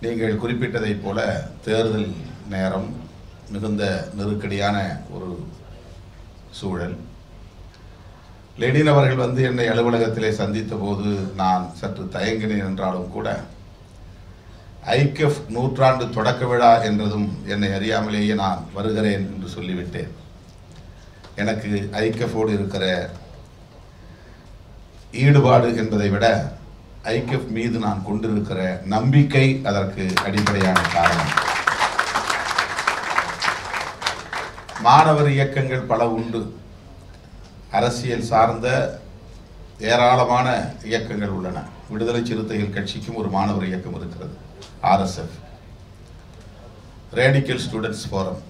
நீங்கள் குறிப்பிட்டதைப் போல தேர்தல் நேரம் மிகுந்த நெருக்கடியான ஒரு சூழல். லெனின் அவர்கள் வந்து என்னை அலுவலகத்திலே சந்தித்த போது நான் சற்று தயங்கினேன் என்றாலும் கூட ஐக்கியப் நூற்றாண்டு தொடக்க விழா என்றதும் என்னை அறியாமலேயே நான் வருகிறேன் என்று சொல்லிவிட்டேன். எனக்கு ஐக்கியப்போடு இருக்கிற ஈடுபாடு என்பதை விட ஐக்கியப் மீது நான் கொண்டிருக்கிற நம்பிக்கை அதற்கு அடிப்படையான காரணம். மாணவர் இயக்கங்கள் பல உண்டு. அரசியல் சார்ந்த ஏராளமான இயக்கங்கள் உள்ளன. விடுதலை சிறுத்தைகள் கட்சிக்கும் ஒரு மாணவர் இயக்கம் இருக்கிறது, RSF, radical students forum.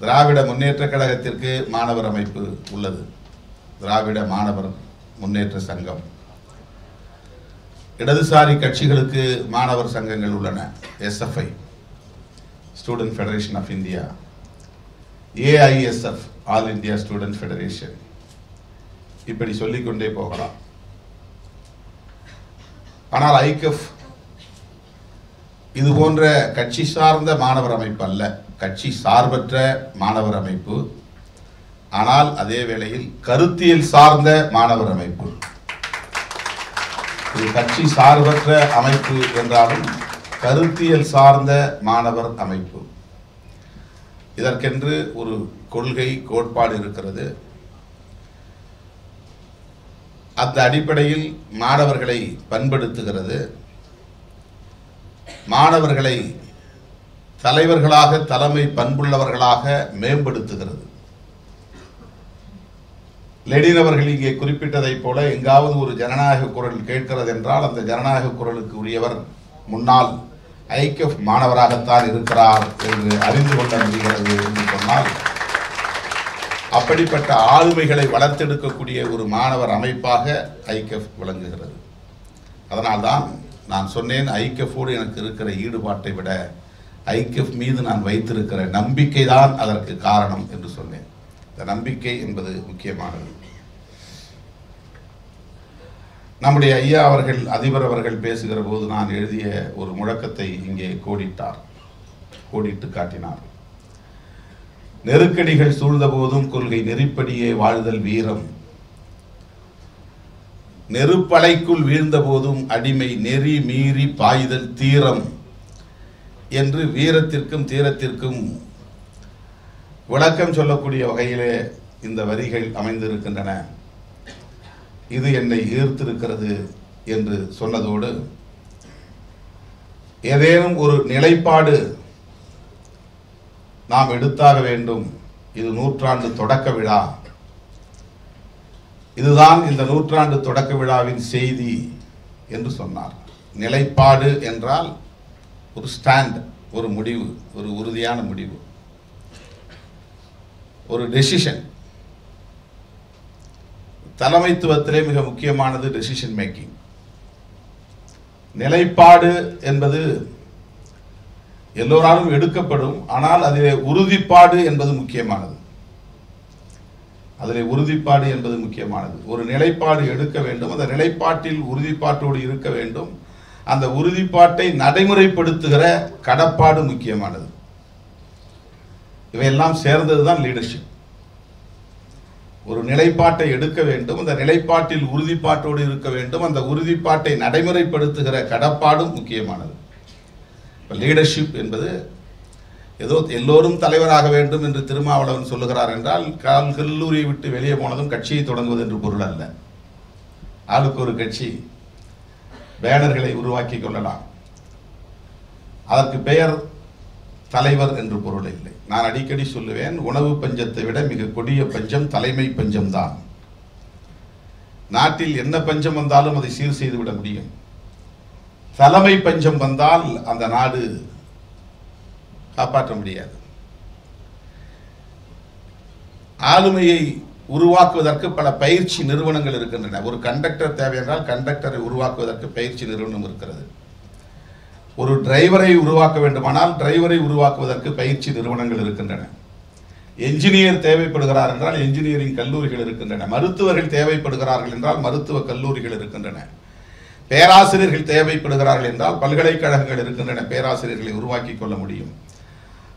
Dravida Munnetra கழகத்திற்கு மாணவர் அமைப்பு உள்ளது, திராவிட மாணவர் முன்னேற்ற சங்கம். இடதுசாரி கட்சிகளுக்கு மாணவர் சங்கங்கள் உள்ளன, SFI, student federation of India, AISF, all India student federation. இப்படி சொல்லிக்கொண்டே போகலாம். ஆனால் ஐக்கியப் இது போன்ற கட்சி சார்ந்த மாணவர் அமைப்பு அல்ல, கட்சி சார்பற்ற மாணவர் அமைப்பு. ஆனால் அதே வேளையில் கருத்தியல் சார்ந்த மாணவர் அமைப்பு. இது கட்சி சார்பற்ற அமைப்பு என்றாலும் கருத்தியல் சார்ந்த மாணவர் அமைப்பு. இதற்கென்று ஒரு கொள்கை கோட்பாடு இருக்கிறது. அந்த அடிப்படையில் மாணவர்களை பண்படுத்துகிறது, மாணவர்களை தலைவர்களாக, தலைமை பண்புள்ளவர்களாக மேம்படுத்துகிறது. லெனின் அவர்கள் இங்கே குறிப்பிட்டதைப் போல எங்காவது ஒரு ஜனநாயக குரல் கேட்கிறது என்றால் அந்த ஜனநாயக குரலுக்கு உரியவர் முன்னாள் ஐக்கியப் மாணவராகத்தான் இருக்கிறார் என்று அறிந்து கொள்ள முடிகிறது என்று சொன்னால், அப்படிப்பட்ட ஆளுமைகளை வளர்த்தெடுக்கக்கூடிய ஒரு மாணவர் அமைப்பாக ஐக்கியப் விளங்குகிறது. அதனால்தான் நான் சொன்னேன், ஐக்கியப்போடு எனக்கு இருக்கிற ஈடுபாட்டை விட ஐக்கியப் மீது நான் வைத்திருக்கிற நம்பிக்கை தான் அதற்கு காரணம் என்று சொன்னேன். இந்த நம்பிக்கை என்பது முக்கியமானது. நம்முடைய ஐயா அவர்கள், அதிபர் அவர்கள் பேசுகிற போது நான் எழுதிய ஒரு முழக்கத்தை இங்கே கோடிட்டு காட்டினார். நெருக்கடிகள் சூழ்ந்த போதும் கொள்கை நெறிப்படியே வாழ்தல் வீரம், நெருப்பலைக்குள் வீழ்ந்த போதும் அடிமை நெறி மீறி பாய்தல் தீரம் என்று வீரத்திற்கும் தீரத்திற்கும் விளக்கம் சொல்லக்கூடிய வகையிலே இந்த வரிகள் அமைந்திருக்கின்றன. இது என்னை ஈர்த்திருக்கிறது என்று சொன்னதோடு, ஏதேனும் ஒரு நிலைப்பாடு நாம் எடுத்தாக வேண்டும். இது நூற்றாண்டு தொடக்க விழா, இதுதான் இந்த நூற்றாண்டு தொடக்க விழாவின் செய்தி என்று சொன்னார். நிலைப்பாடு என்றால் ஒரு ஸ்டாண்ட், ஒரு முடிவு, ஒரு உறுதியான முடிவு, ஒரு டெசிஷன். தலைமைத்துவத்திலே மிக முக்கியமானது டெசிஷன் மேக்கிங். நிலைப்பாடு என்பது எல்லோராலும் எடுக்கப்படும், ஆனால் அதிலே உறுதிப்பாடு என்பது முக்கியமானது. ஒரு நிலைப்பாடு எடுக்க வேண்டும், அந்த நிலைப்பாட்டில் உறுதிப்பாட்டோடு இருக்க வேண்டும். அந்த உறுதிப்பாட்டை நடைமுறைப்படுத்துகிற கடப்பாடு முக்கியமானது. இவையெல்லாம் சேர்ந்ததுதான் லீடர்ஷிப். ஒரு நிலைப்பாட்டை எடுக்க வேண்டும், அந்த நிலைப்பாட்டில் உறுதிப்பாட்டோடு இருக்க வேண்டும், அந்த உறுதிப்பாட்டை நடைமுறைப்படுத்துகிற கடப்பாடும் முக்கியமானது. லீடர்ஷிப் என்பது ஏதோ எல்லோரும் தலைவராக வேண்டும் என்று திருமாவளவன் சொல்லுகிறார் என்றால், கல்லூரியை விட்டு வெளியே போனதும் கட்சியை தொடங்குவது என்று பொருள் அல்ல. ஆளுக்கு ஒரு கட்சி, பேனர்களை உருவாக்கி கொள்ளலாம், அதற்கு பெயர் தலைவர் என்று பொருள் இல்லை. நான் அடிக்கடி சொல்லுவேன், உணவு பஞ்சத்தை விட மிக கொடிய பஞ்சம் தலைமை பஞ்சம்தான். நாட்டில் என்ன பஞ்சம் வந்தாலும் அதை சீர் செய்து விட முடியும். தலைமை பஞ்சம் வந்தால் அந்த நாடு காப்பாற்ற முடியாது. ஆளுமையை உருவாக்குவதற்கு பல பயிற்சி நிறுவனங்கள் இருக்கின்றன. ஒரு கண்டக்டர் தேவை என்றால் கண்டக்டரை உருவாக்குவதற்கு பயிற்சி நிறுவனம் இருக்கிறது. ஒரு டிரைவரை உருவாக்க வேண்டுமானால் டிரைவரை உருவாக்குவதற்கு பயிற்சி நிறுவனங்கள் இருக்கின்றன. என்ஜினியர் தேவைப்படுகிறார் என்றால் என்ஜினியரிங் கல்லூரிகள் இருக்கின்றன. மருத்துவர்கள் தேவைப்படுகிறார்கள் என்றால் மருத்துவ கல்லூரிகள் இருக்கின்றன. பேராசிரியர்கள் தேவைப்படுகிறார்கள் என்றால் பல்கலைக்கழகங்கள் இருக்கின்றன, பேராசிரியர்களை உருவாக்கி கொள்ள முடியும்,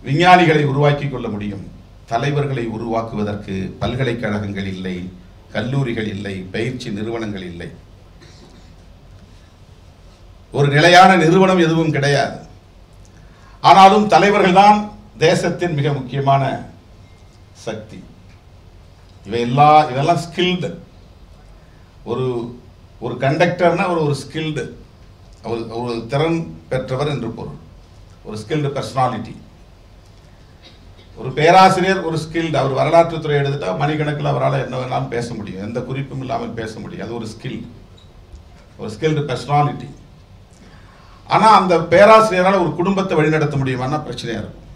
விஞ்ஞானிகளை உருவாக்கி கொள்ள முடியும். தலைவர்களை உருவாக்குவதற்கு பல்கலைக்கழகங்கள் இல்லை, கல்லூரிகள் இல்லை, பயிற்சி நிறுவனங்கள் இல்லை, ஒரு நிலையான நிறுவனம் எதுவும் கிடையாது. ஆனாலும் தலைவர்கள் தான் தேசத்தின் மிக முக்கியமான சக்தி. இதெல்லாம் ஸ்கில்டு. ஒரு கண்டக்டர்னா ஒரு ஸ்கில்டு, ஒரு திறன் பெற்றவர் என்று பொருள், ஒரு ஸ்கில்டு பர்சனாலிட்டி. ஒரு பேராசிரியர் ஒரு ஸ்கில்டு, அவர் வரலாற்றுத்துறை எடுத்துட்டா மணிக்கணக்கில் அவரால் என்ன வேணாலும் பேச முடியும், எந்த குறிப்பும் இல்லாமல் பேச முடியும். அது ஒரு ஸ்கில், ஒரு ஸ்கில்டு பர்சனாலிட்டி. ஆனால் அந்த பேராசிரியரால் ஒரு குடும்பத்தை வழிநடத்த முடியுமான்னா பிரச்சனையாக இருக்கும்.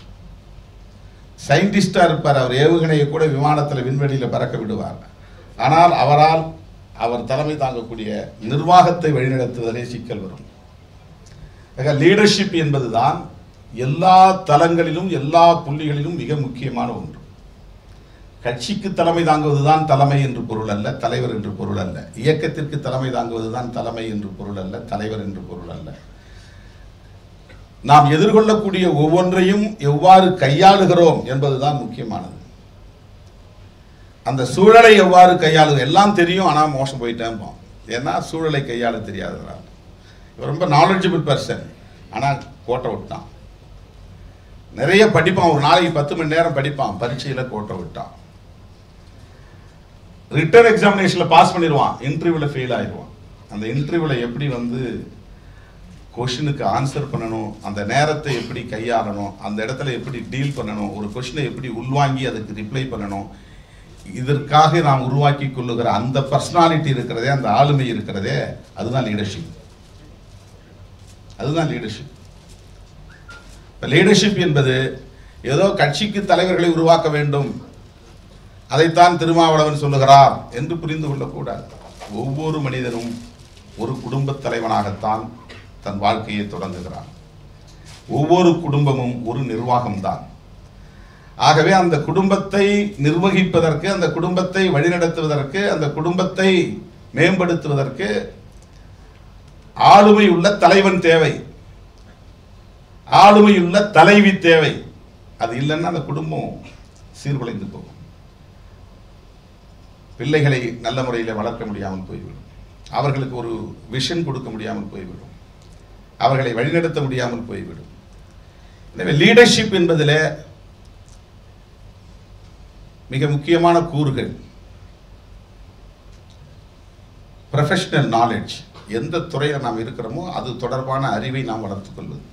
சயின்டிஸ்டாக இருப்பார், அவர் ஏவுகணையை கூட விமானத்தில் விண்வெளியில் பறக்க விடுவார். ஆனால் அவர் தலைமை தாங்கக்கூடிய நிர்வாகத்தை வழிநடத்துவதிலே சிக்கல் வரும். லீடர்ஷிப் என்பதுதான் எல்லா தளங்களிலும் எல்லா புள்ளிகளிலும் மிக முக்கியமான ஒன்று. கட்சிக்கு தலைமை தாங்குவதுதான் தலைமை என்று பொருள் அல்ல, தலைவர் என்று பொருள் அல்ல. இயக்கத்திற்கு தலைமை தாங்குவதுதான் தலைமை என்று பொருள் அல்ல, தலைவர் என்று பொருள் அல்ல. நாம் எதிர்கொள்ளக்கூடிய ஒவ்வொன்றையும் எவ்வாறு கையாளுகிறோம் என்பதுதான் முக்கியமானது. அந்த சூழலை எவ்வாறு கையாளுது, எல்லாம் தெரியும் ஆனால் மோசம் போயிட்டேன், ஏன்னா சூழலை கையாள தெரியாதவரால். இவர் ரொம்ப நாலேஜபிள் பர்சன், ஆனால் கோட்டை விட்டான். நிறைய படிப்பான், ஒரு நாளைக்கு 10 மணி நேரம் படிப்பான், பரீட்சையில் கோட்டை விட்டான். ரிட்டன் எக்ஸாமினேஷனில் பாஸ் பண்ணிடுவான், இன்டர்வியூவில் ஃபெயில் ஆயிடுவான். அந்த இன்டர்வியூவில் எப்படி கொஷினுக்கு ஆன்சர் பண்ணணும், அந்த நேரத்தை எப்படி கையாளணும், அந்த இடத்துல எப்படி டீல் பண்ணணும், ஒரு கொஷினை எப்படி உள்வாங்கி அதுக்கு ரிப்ளை பண்ணணும், இதற்காக நாம் உருவாக்கி கொள்ளுகிற அந்த பர்சனாலிட்டி இருக்கிறதே, அந்த ஆளுமை இருக்கிறதே, அதுதான் லீடர்ஷிப். அதுதான் லீடர்ஷிப். லீடர்ஷிப் என்பது ஏதோ கட்சிக்கு தலைவர்களை உருவாக்க வேண்டும், அதைத்தான் திருமாவளவன் சொல்லுகிறார் என்று புரிந்து கொள்ளக்கூடாது. ஒவ்வொரு மனிதனும் ஒரு குடும்ப தலைவனாகத்தான் தன் வாழ்க்கையை தொடங்குகிறான். ஒவ்வொரு குடும்பமும் ஒரு நிர்வாகம்தான். ஆகவே அந்த குடும்பத்தை நிர்வகிப்பதற்கு, அந்த குடும்பத்தை வழிநடத்துவதற்கு, அந்த குடும்பத்தை மேம்படுத்துவதற்கு ஆளுமை உள்ள தலைவன் தேவை, ஆளுமையுள்ள தலைவி தேவை. அது இல்லைன்னா அந்த குடும்பம் சீர்குலைந்து போகும். பிள்ளைகளை நல்ல முறையில் வளர்க்க முடியாமல் போய்விடும், அவர்களுக்கு ஒரு விஷன் கொடுக்க முடியாமல் போய்விடும், அவர்களை வழிநடத்த முடியாமல் போய்விடும். எனவே லீடர்ஷிப் என்பதில் மிக முக்கியமான கூறுகள் ப்ரொஃபஷனல் நாலேஜ். எந்த துறையில் நாம் இருக்கிறோமோ அது தொடர்பான அறிவை நாம் வளர்த்துக் கொள்வது.